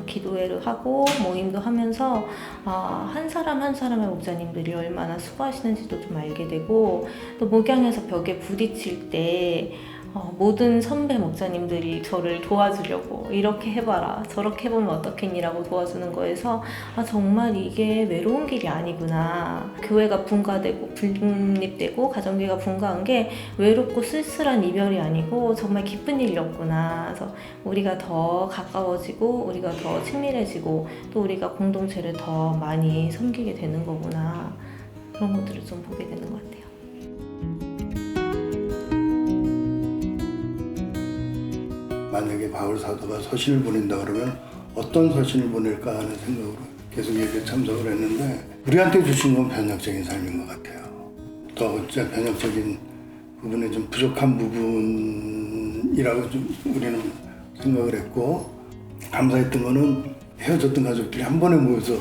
기도회를 하고 모임도 하면서 한 사람 한 사람의 목자님들이 얼마나 수고하시는지도 좀 알게 되고 또 목양에서 벽에 부딪힐 때 모든 선배 목자님들이 저를 도와주려고 이렇게 해봐라 저렇게 해보면 어떻겠니라고 도와주는 거에서 정말 이게 외로운 길이 아니구나. 교회가 분가되고 분립되고 가정교회가 분가한 게 외롭고 쓸쓸한 이별이 아니고 정말 기쁜 일이었구나. 그래서 우리가 더 가까워지고 우리가 더 친밀해지고 또 우리가 공동체를 더 많이 섬기게 되는 거구나. 그런 것들을 좀 보게 되는 것 같아요. 만약에 바울 사도가 서신을 보낸다 그러면 어떤 서신을 보낼까 하는 생각으로 계속 예배에 참석을 했는데 우리한테 주신 건 변혁적인 삶인 것 같아요. 또 변혁적인 부분에 좀 부족한 부분이라고 좀 우리는 생각을 했고 감사했던 거는 헤어졌던 가족들이 한 번에 모여서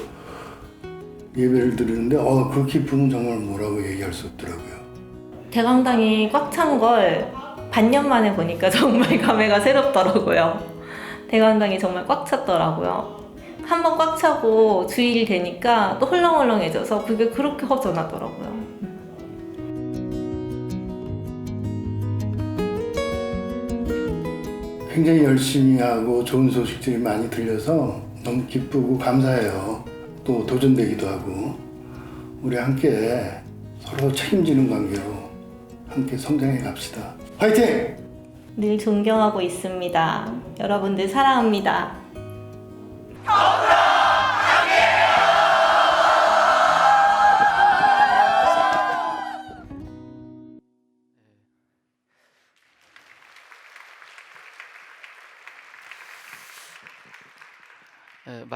예배를 드리는데 그 기쁨은 정말 뭐라고 얘기할 수 없더라고요. 대강당이 꽉 찬 걸 반년 만에 보니까 정말 감회가 새롭더라고요. 대강당이 정말 꽉 찼더라고요. 한 번 꽉 차고 주일이 되니까 또 헐렁헐렁해져서 그게 그렇게 허전하더라고요. 굉장히 열심히 하고 좋은 소식들이 많이 들려서 너무 기쁘고 감사해요. 또 도전되기도 하고 우리 함께 서로 책임지는 관계로 함께 성장해 갑시다. 화이팅! 늘 존경하고 있습니다. 여러분들 사랑합니다.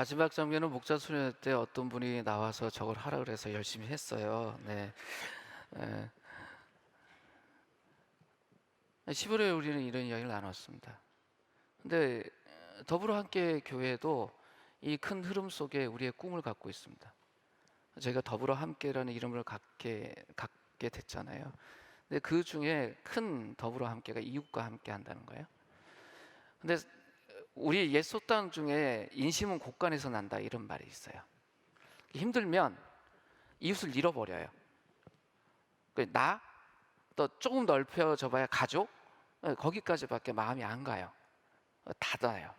마지막 장면은 목자 수련회 때 어떤 분이 나와서 저걸 하라 그래서 열심히 했어요. 네. 10월에 우리는 이런 이야기를 나눴습니다. 근데 더불어 함께 교회도 이 큰 흐름 속에 우리의 꿈을 갖고 있습니다. 저희가 더불어 함께라는 이름을 갖게 됐잖아요. 근데 그 중에 큰 더불어 함께가 이웃과 함께 한다는 거예요. 근데 우리 옛 속담 중에 인심은 곳간에서 난다 이런 말이 있어요. 힘들면 이웃을 잃어버려요. 나, 또 조금 넓혀져 봐야 가족, 거기까지밖에 마음이 안 가요. 닫아요.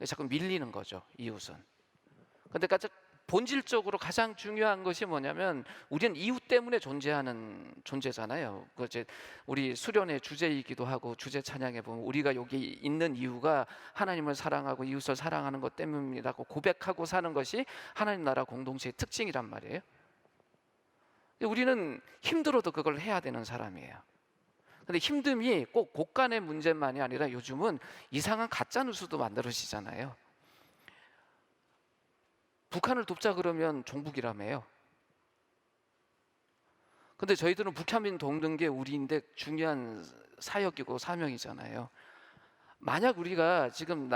자꾸 밀리는 거죠, 이웃은. 근데 본질적으로 가장 중요한 것이 뭐냐면 우리는 이웃 때문에 존재하는 존재잖아요. 그 이제 우리 수련의 주제이기도 하고 주제 찬양에 보면 우리가 여기 있는 이유가 하나님을 사랑하고 이웃을 사랑하는 것 때문이라고 고백하고 사는 것이 하나님 나라 공동체의 특징이란 말이에요. 우리는 힘들어도 그걸 해야 되는 사람이에요. 근데 힘듦이 꼭 곳간의 문제만이 아니라 요즘은 이상한 가짜 뉴스도 만들어지잖아요. 북한을 돕자 그러면 종북이라며요. 근데 저희들은 북한민 돕는 게 우리인데 중요한 사역이고 사명이잖아요. 만약 우리가 지금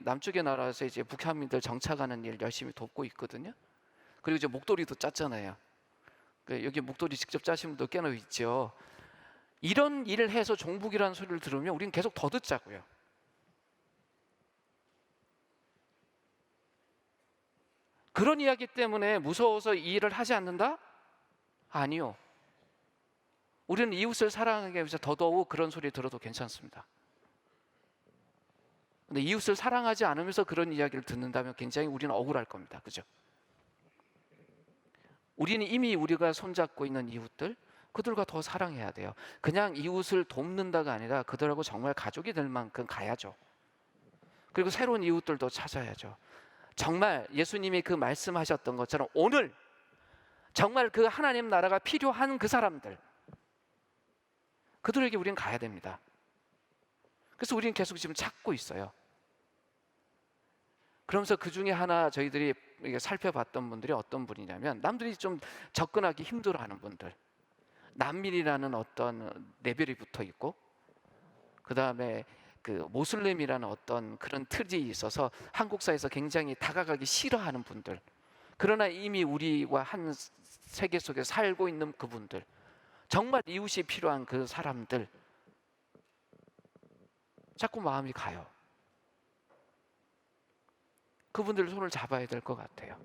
남쪽의 나라에서 이제 북한민들 정착하는 일 열심히 돕고 있거든요. 그리고 이제 목도리도 짰잖아요. 여기 목도리 직접 짜신 분도 꽤나 있죠. 이런 일을 해서 종북이라는 소리를 들으면 우리는 계속 더 듣자고요. 그런 이야기 때문에 무서워서 이 일을 하지 않는다? 아니요. 우리는 이웃을 사랑하기 위해서 더더욱 그런 소리 들어도 괜찮습니다. 근데 이웃을 사랑하지 않으면서 그런 이야기를 듣는다면 굉장히 우리는 억울할 겁니다. 그죠? 우리는 이미 우리가 손잡고 있는 이웃들, 그들과 더 사랑해야 돼요. 그냥 이웃을 돕는다가 아니라 그들하고 정말 가족이 될 만큼 가야죠. 그리고 새로운 이웃들도 찾아야죠. 정말 예수님이 그 말씀하셨던 것처럼 오늘 정말 그 하나님 나라가 필요한 그 사람들, 그들에게 우리는 가야 됩니다. 그래서 우리는 계속 지금 찾고 있어요. 그러면서 그 중에 하나 저희들이 살펴봤던 분들이 어떤 분이냐면 남들이 좀 접근하기 힘들어하는 분들, 난민이라는 어떤 레벨이 붙어 있고 그 다음에 그 모슬림이라는 어떤 그런 틀이 있어서 한국 사회에서 굉장히 다가가기 싫어하는 분들, 그러나 이미 우리와 한 세계 속에 살고 있는 그분들, 정말 이웃이 필요한 그 사람들, 자꾸 마음이 가요. 그분들 손을 잡아야 될 것 같아요.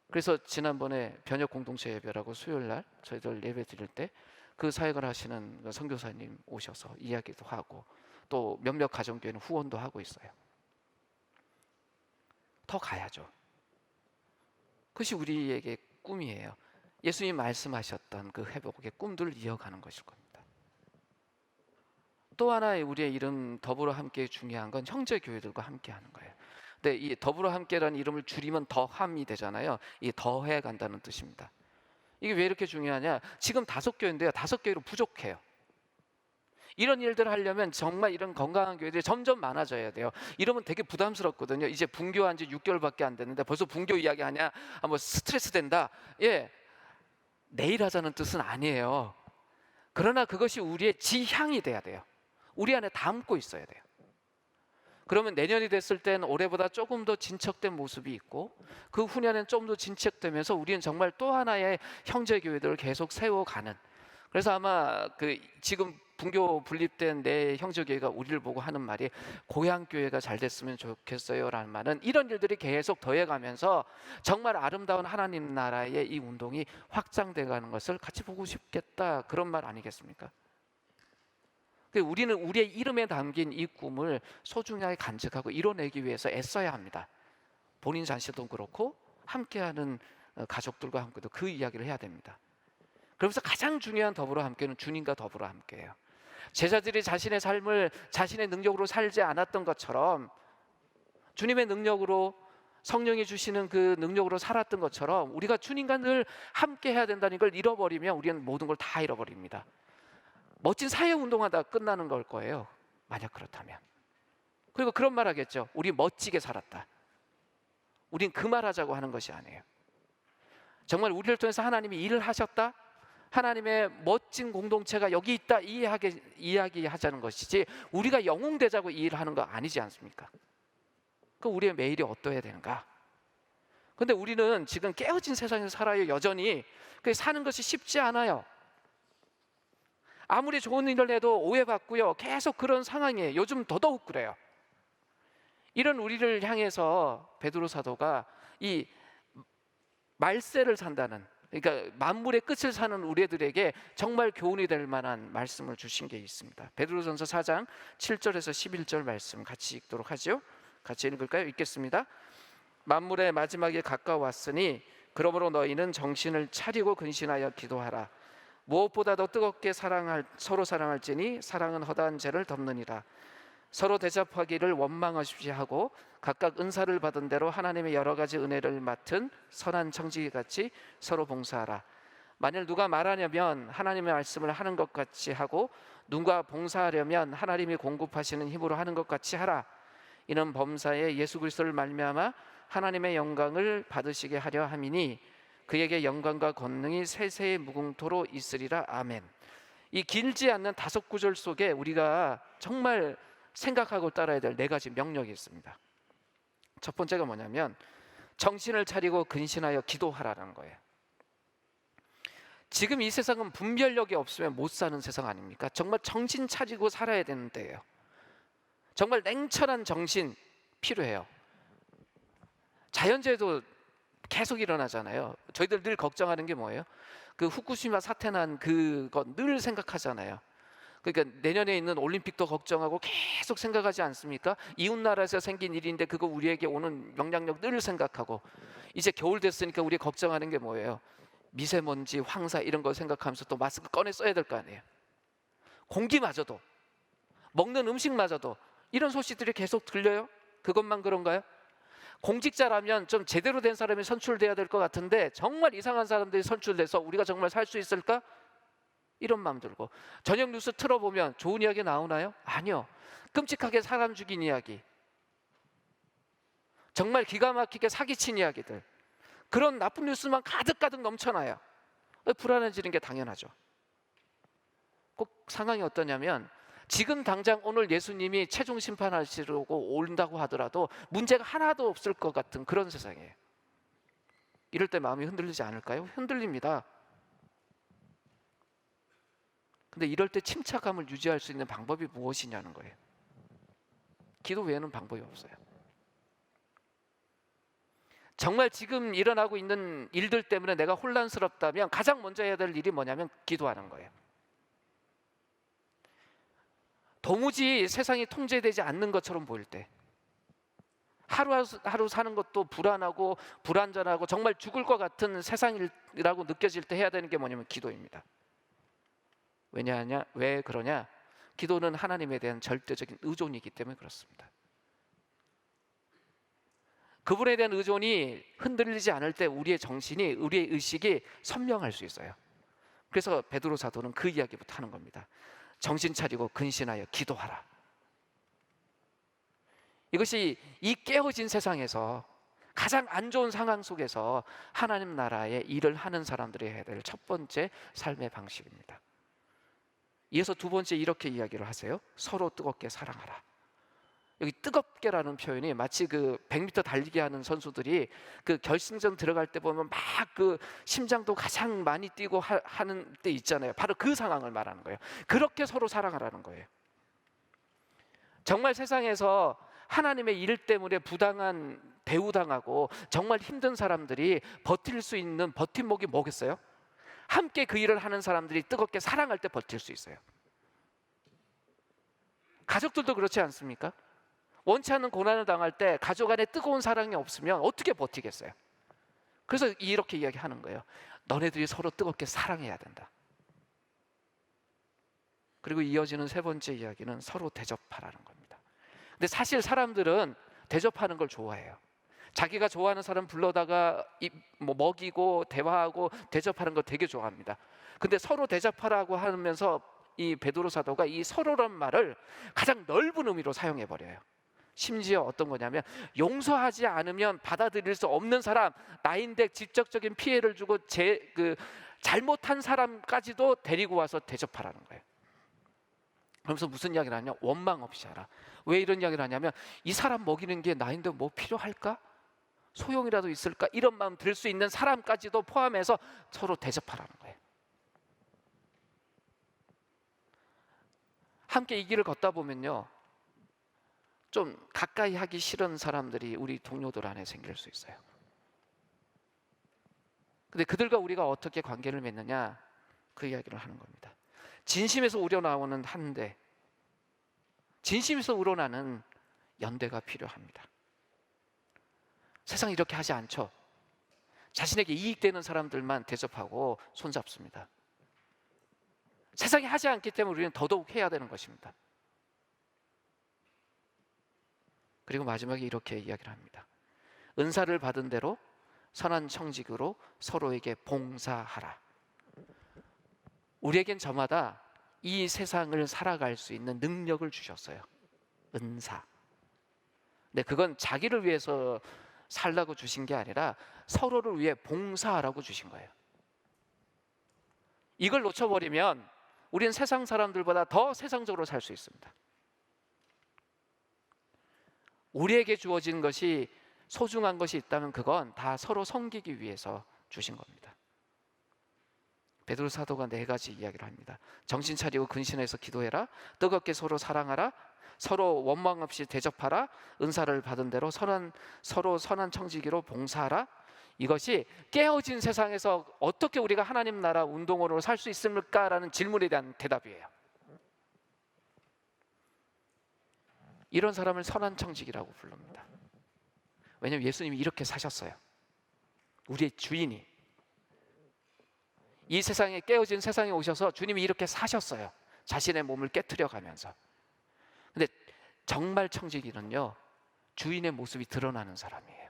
그래서 지난번에 변혁 공동체 예배라고 수요일 날 저희들 예배 드릴 때 그 사역을 하시는 선교사님 오셔서 이야기도 하고 또 몇몇 가정교회는 후원도 하고 있어요. 더 가야죠. 그것이 우리에게 꿈이에요. 예수님 말씀하셨던 그 회복의 꿈들을 이어가는 것일 겁니다. 또 하나의 우리의 이름 더불어 함께 중요한 건 형제교회들과 함께 하는 거예요. 근데 이 더불어 함께라는 이름을 줄이면 더함이 되잖아요. 이 더해 간다는 뜻입니다. 이게 왜 이렇게 중요하냐? 지금 5교회인데요. 5교회로 부족해요. 이런 일들을 하려면 정말 이런 건강한 교회들이 점점 많아져야 돼요. 이러면 되게 부담스럽거든요. 이제 분교한 지 6개월밖에 안 됐는데 벌써 분교 이야기 하냐? 뭐 스트레스 된다. 예, 내일 하자는 뜻은 아니에요. 그러나 그것이 우리의 지향이 돼야 돼요. 우리 안에 담고 있어야 돼요. 그러면 내년이 됐을 땐 올해보다 조금 더 진척된 모습이 있고 그 후년엔 좀 더 진척되면서 우리는 정말 또 하나의 형제교회들을 계속 세워가는, 그래서 아마 그 지금 분교 분립된 내 형제교회가 우리를 보고 하는 말이 고향교회가 잘 됐으면 좋겠어요 라는 말은 이런 일들이 계속 더해가면서 정말 아름다운 하나님 나라의 이 운동이 확장돼 가는 것을 같이 보고 싶겠다, 그런 말 아니겠습니까? 우리는 우리의 이름에 담긴 이 꿈을 소중하게 간직하고 이뤄내기 위해서 애써야 합니다. 본인 자신도 그렇고 함께하는 가족들과 함께도 그 이야기를 해야 됩니다. 그러면서 가장 중요한 더불어 함께는 주님과 더불어 함께예요. 제자들이 자신의 삶을 자신의 능력으로 살지 않았던 것처럼 주님의 능력으로, 성령이 주시는 그 능력으로 살았던 것처럼 우리가 주님과 늘 함께 해야 된다는 걸 잃어버리면 우리는 모든 걸 다 잃어버립니다. 멋진 사회운동하다 끝나는 걸 거예요. 만약 그렇다면. 그리고 그런 말 하겠죠. 우리 멋지게 살았다. 우린 그 말 하자고 하는 것이 아니에요. 정말 우리를 통해서 하나님이 일을 하셨다, 하나님의 멋진 공동체가 여기 있다, 이야기하자는 것이지 우리가 영웅되자고 이 일을 하는 거 아니지 않습니까? 그 우리의 매일이 어떠해야 되는가? 근데 우리는 지금 깨어진 세상에서 살아요. 여전히 그 사는 것이 쉽지 않아요. 아무리 좋은 일을 해도 오해받고요, 계속 그런 상황이에요. 요즘 더더욱 그래요. 이런 우리를 향해서 베드로 사도가 이 말세를 산다는, 그러니까 만물의 끝을 사는 우리들에게 정말 교훈이 될 만한 말씀을 주신 게 있습니다. 베드로전서 4장 7절에서 11절 말씀 같이 읽도록 하죠. 같이 읽을까요? 읽겠습니다. 만물의 마지막이 가까웠으니 그러므로 너희는 정신을 차리고 근신하여 기도하라. 무엇보다도 뜨겁게 서로 사랑할지니 사랑은 허다한 죄를 덮느니라. 서로 대접하기를 원망하십시오 하고 각각 은사를 받은 대로 하나님의 여러 가지 은혜를 맡은 선한 청지기같이 서로 봉사하라. 만일 누가 말하려면 하나님의 말씀을 하는 것 같이 하고 누가 봉사하려면 하나님이 공급하시는 힘으로 하는 것 같이 하라. 이는 범사에 예수 그리스도를 말미암아 하나님의 영광을 받으시게 하려 함이니 그에게 영광과 권능이 세세의 무궁토로 있으리라. 아멘. 이 길지 않는 5구절 속에 우리가 정말 생각하고 따라야 될 4가지 명령이 있습니다. 첫 번째가 뭐냐면 정신을 차리고 근신하여 기도하라는 거예요. 지금 이 세상은 분별력이 없으면 못 사는 세상 아닙니까? 정말 정신 차리고 살아야 되는 때예요. 정말 냉철한 정신 필요해요. 자연재해도 계속 일어나잖아요. 저희들 늘 걱정하는 게 뭐예요? 그 후쿠시마 사태 난 그거 늘 생각하잖아요. 그러니까 내년에 있는 올림픽도 걱정하고 계속 생각하지 않습니까? 이웃 나라에서 생긴 일인데 그거 우리에게 오는 영향력 늘 생각하고, 이제 겨울 됐으니까 우리 걱정하는 게 뭐예요? 미세먼지, 황사 이런 거 생각하면서 또 마스크 꺼내 써야 될 거 아니에요. 공기마저도, 먹는 음식마저도 이런 소식들이 계속 들려요? 그것만 그런가요? 공직자라면 좀 제대로 된 사람이 선출돼야 될 것 같은데 정말 이상한 사람들이 선출돼서 우리가 정말 살 수 있을까? 이런 마음 들고, 저녁 뉴스 틀어보면 좋은 이야기 나오나요? 아니요. 끔찍하게 사람 죽인 이야기, 정말 기가 막히게 사기친 이야기들, 그런 나쁜 뉴스만 가득가득 넘쳐나요. 불안해지는 게 당연하죠. 꼭 상황이 어떠냐면 지금 당장 오늘 예수님이 최종 심판하시려고 온다고 하더라도 문제가 하나도 없을 것 같은 그런 세상이에요. 이럴 때 마음이 흔들리지 않을까요? 흔들립니다. 근데 이럴 때 침착함을 유지할 수 있는 방법이 무엇이냐는 거예요. 기도 외에는 방법이 없어요. 정말 지금 일어나고 있는 일들 때문에 내가 혼란스럽다면 가장 먼저 해야 될 일이 뭐냐면 기도하는 거예요. 도무지 세상이 통제되지 않는 것처럼 보일 때, 하루하루 사는 것도 불안하고 불안전하고 정말 죽을 것 같은 세상이라고 느껴질 때 해야 되는 게 뭐냐면 기도입니다. 왜 그러냐? 기도는 하나님에 대한 절대적인 의존이기 때문에 그렇습니다. 그분에 대한 의존이 흔들리지 않을 때 우리의 정신이, 우리의 의식이 선명할 수 있어요. 그래서 베드로 사도는 그 이야기부터 하는 겁니다. 정신 차리고 근신하여 기도하라. 이것이 이 깨어진 세상에서 가장 안 좋은 상황 속에서 하나님 나라의 일을 하는 사람들이 해야 될 첫 번째 삶의 방식입니다. 이어서 두 번째 이렇게 이야기를 하세요. 서로 뜨겁게 사랑하라. 여기 뜨겁게라는 표현이 마치 그 100m 달리기 하는 선수들이 그 결승전 들어갈 때 보면 막 그 심장도 가장 많이 뛰고 하는 때 있잖아요. 바로 그 상황을 말하는 거예요. 그렇게 서로 사랑하라는 거예요. 정말 세상에서 하나님의 일 때문에 부당한 대우당하고 정말 힘든 사람들이 버틸 수 있는 버팀목이 뭐겠어요? 함께 그 일을 하는 사람들이 뜨겁게 사랑할 때 버틸 수 있어요. 가족들도 그렇지 않습니까? 원치 않는 고난을 당할 때 가족 안에 뜨거운 사랑이 없으면 어떻게 버티겠어요? 그래서 이렇게 이야기하는 거예요. 너네들이 서로 뜨겁게 사랑해야 된다. 그리고 이어지는 세 번째 이야기는 서로 대접하라는 겁니다. 근데 사실 사람들은 대접하는 걸 좋아해요. 자기가 좋아하는 사람 불러다가 먹이고 대화하고 대접하는 거 되게 좋아합니다. 근데 서로 대접하라고 하면서 이 베드로 사도가 이 서로란 말을 가장 넓은 의미로 사용해 버려요. 심지어 어떤 거냐면 용서하지 않으면 받아들일 수 없는 사람, 나인데 직접적인 피해를 주고 잘못한 사람까지도 데리고 와서 대접하라는 거예요. 그러면서 무슨 이야기를 하냐? 원망 없이 하라. 왜 이런 이야기를 하냐면 이 사람 먹이는 게 나인데 뭐 필요할까? 소용이라도 있을까? 이런 마음 들 수 있는 사람까지도 포함해서 서로 대접하라는 거예요. 함께 이 길을 걷다 보면요, 좀 가까이 하기 싫은 사람들이 우리 동료들 안에 생길 수 있어요. 근데 그들과 우리가 어떻게 관계를 맺느냐, 그 이야기를 하는 겁니다. 진심에서 우러나오는 한대, 진심에서 우러나는 연대가 필요합니다. 세상이 이렇게 하지 않죠. 자신에게 이익되는 사람들만 대접하고 손잡습니다. 세상이 하지 않기 때문에 우리는 더더욱 해야 되는 것입니다. 그리고 마지막에 이렇게 이야기를 합니다. 은사를 받은 대로 선한 청직으로 서로에게 봉사하라. 우리에겐 저마다 이 세상을 살아갈 수 있는 능력을 주셨어요. 은사. 근데 그건 자기를 위해서 살라고 주신 게 아니라 서로를 위해 봉사하라고 주신 거예요. 이걸 놓쳐버리면 우리는 세상 사람들보다 더 세상적으로 살 수 있습니다. 우리에게 주어진 것이 소중한 것이 있다면 그건 다 서로 섬기기 위해서 주신 겁니다. 베드로 사도가 4가지 이야기를 합니다. 정신 차리고 근신해서 기도해라. 뜨겁게 서로 사랑하라. 서로 원망 없이 대접하라. 은사를 받은 대로 서로 선한 청지기로 봉사하라. 이것이 깨어진 세상에서 어떻게 우리가 하나님 나라 운동으로 살 수 있습니까라는 질문에 대한 대답이에요. 이런 사람을 선한 청지기라고 부릅니다. 왜냐하면 예수님이 이렇게 사셨어요. 우리의 주인이 이 세상에, 깨어진 세상에 오셔서 주님이 이렇게 사셨어요. 자신의 몸을 깨트려 가면서. 근데 정말 청지기는요, 주인의 모습이 드러나는 사람이에요.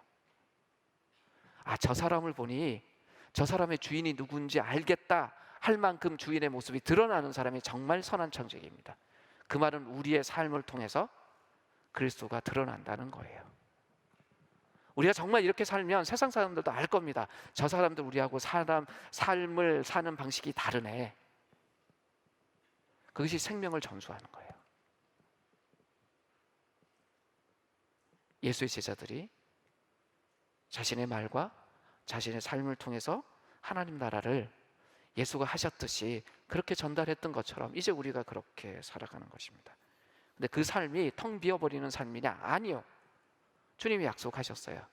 저 사람을 보니 저 사람의 주인이 누군지 알겠다 할 만큼 주인의 모습이 드러나는 사람이 정말 선한 청지기입니다. 그 말은 우리의 삶을 통해서 그리스도가 드러난다는 거예요. 우리가 정말 이렇게 살면 세상 사람들도 알 겁니다. 저 사람들 우리하고 삶을 사는 방식이 다르네. 그것이 생명을 전수하는 거예요. 예수의 제자들이 자신의 말과 자신의 삶을 통해서 하나님 나라를 예수가 하셨듯이 그렇게 전달했던 것처럼 이제 우리가 그렇게 살아가는 것입니다. 근데 그 삶이 텅 비어버리는 삶이냐? 아니요. 주님이 약속하셨어요.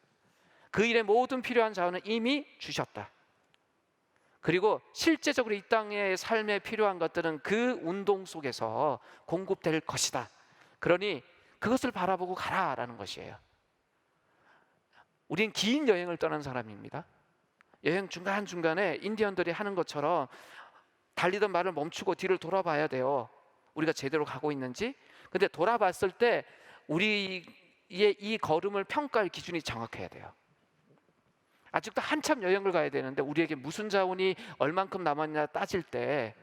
그 일에 모든 필요한 자원은 이미 주셨다. 그리고 실제적으로 이 땅의 삶에 필요한 것들은 그 운동 속에서 공급될 것이다. 그러니 그것을 바라보고 가라라는 것이에요. 우린 긴 여행을 떠난 사람입니다. 여행 중간중간에 인디언들이 하는 것처럼 달리던 말을 멈추고 뒤를 돌아봐야 돼요. 우리가 제대로 가고 있는지. 근데 돌아봤을 때 우리의 이 걸음을 평가할 기준이 정확해야 돼요. 아직도 한참 여행을 가야 되는데 우리에게 무슨 자원이 얼만큼 남았냐 따질 때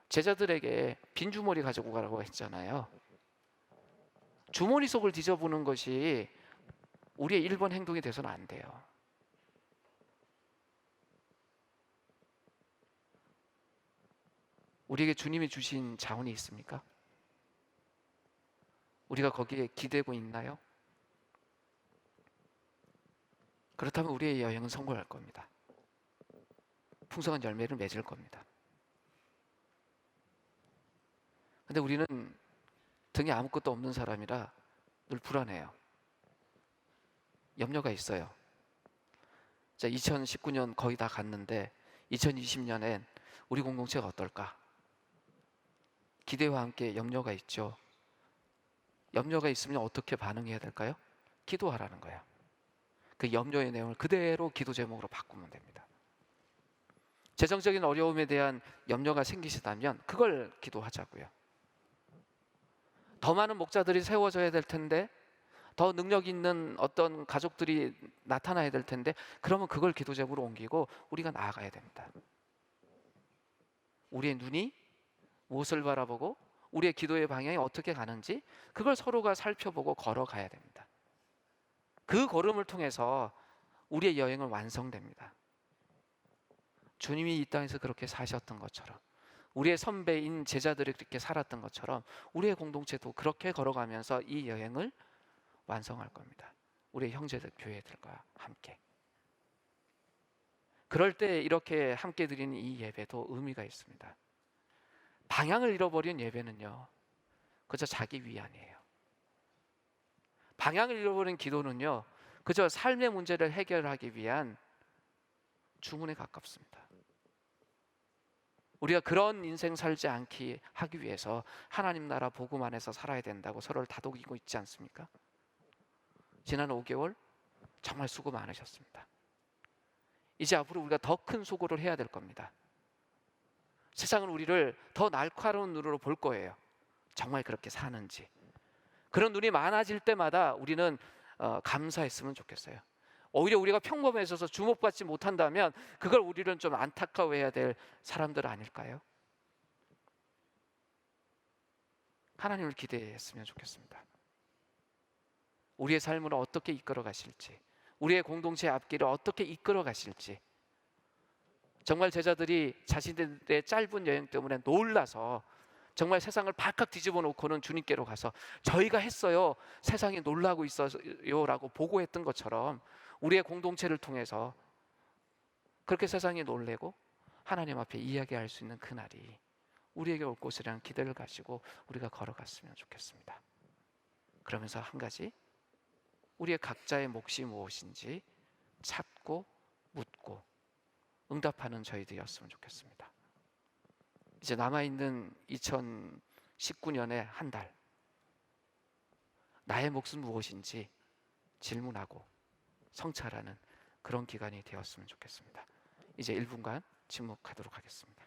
제자들에게 빈 주머니 가지고 가라고 했잖아요. 주머니 속을 뒤져보는 것이 우리의 1번 행동이 돼서는 안 돼요. 우리에게 주님이 주신 자원이 있습니까? 우리가 거기에 기대고 있나요? 그렇다면 우리의 여행은 성공할 겁니다. 풍성한 열매를 맺을 겁니다. 근데 우리는 등에 아무것도 없는 사람이라 늘 불안해요. 염려가 있어요. 자, 2019년 거의 다 갔는데 2020년엔 우리 공동체가 어떨까? 기대와 함께 염려가 있죠. 염려가 있으면 어떻게 반응해야 될까요? 기도하라는 거예요. 그 염려의 내용을 그대로 기도 제목으로 바꾸면 됩니다. 재정적인 어려움에 대한 염려가 생기시다면 그걸 기도하자고요. 더 많은 목자들이 세워져야 될 텐데, 더 능력 있는 어떤 가족들이 나타나야 될 텐데, 그러면 그걸 기도 제목으로 옮기고 우리가 나아가야 됩니다. 우리의 눈이 무엇을 바라보고 우리의 기도의 방향이 어떻게 가는지 그걸 서로가 살펴보고 걸어가야 됩니다. 그 걸음을 통해서 우리의 여행은 완성됩니다. 주님이 이 땅에서 그렇게 사셨던 것처럼, 우리의 선배인 제자들이 그렇게 살았던 것처럼 우리의 공동체도 그렇게 걸어가면서 이 여행을 완성할 겁니다. 우리의 형제들, 교회들과 함께. 그럴 때 이렇게 함께 드리는 이 예배도 의미가 있습니다. 방향을 잃어버린 예배는요, 그저 자기 위안이에요. 방향을 잃어버린 기도는요, 그저 삶의 문제를 해결하기 위한 주문에 가깝습니다. 우리가 그런 인생 살지 않기 하기 위해서 하나님 나라 복음 안에서 살아야 된다고 서로를 다독이고 있지 않습니까? 지난 5개월 정말 수고 많으셨습니다. 이제 앞으로 우리가 더 큰 수고를 해야 될 겁니다. 세상은 우리를 더 날카로운 눈으로 볼 거예요. 정말 그렇게 사는지. 그런 눈이 많아질 때마다 우리는 감사했으면 좋겠어요. 오히려 우리가 평범에 있어서 주목받지 못한다면 그걸 우리는 좀 안타까워해야 될 사람들 아닐까요? 하나님을 기대했으면 좋겠습니다. 우리의 삶을 어떻게 이끌어 가실지, 우리의 공동체의 앞길을 어떻게 이끌어 가실지, 정말 제자들이 자신들의 짧은 여행 때문에 놀라서 정말 세상을 발칵 뒤집어 놓고는 주님께로 가서 저희가 했어요, 세상이 놀라고 있어요 라고 보고했던 것처럼 우리의 공동체를 통해서 그렇게 세상이 놀래고 하나님 앞에 이야기할 수 있는 그날이 우리에게 올 것이라는 기대를 가지고 우리가 걸어갔으면 좋겠습니다. 그러면서 한 가지, 우리의 각자의 몫이 무엇인지 찾고 묻고 응답하는 저희들이었으면 좋겠습니다. 이제 남아있는 2019년의 한 달, 나의 몫은 무엇인지 질문하고 성찰하는 그런 기간이 되었으면 좋겠습니다. 이제 1분간 침묵하도록 하겠습니다.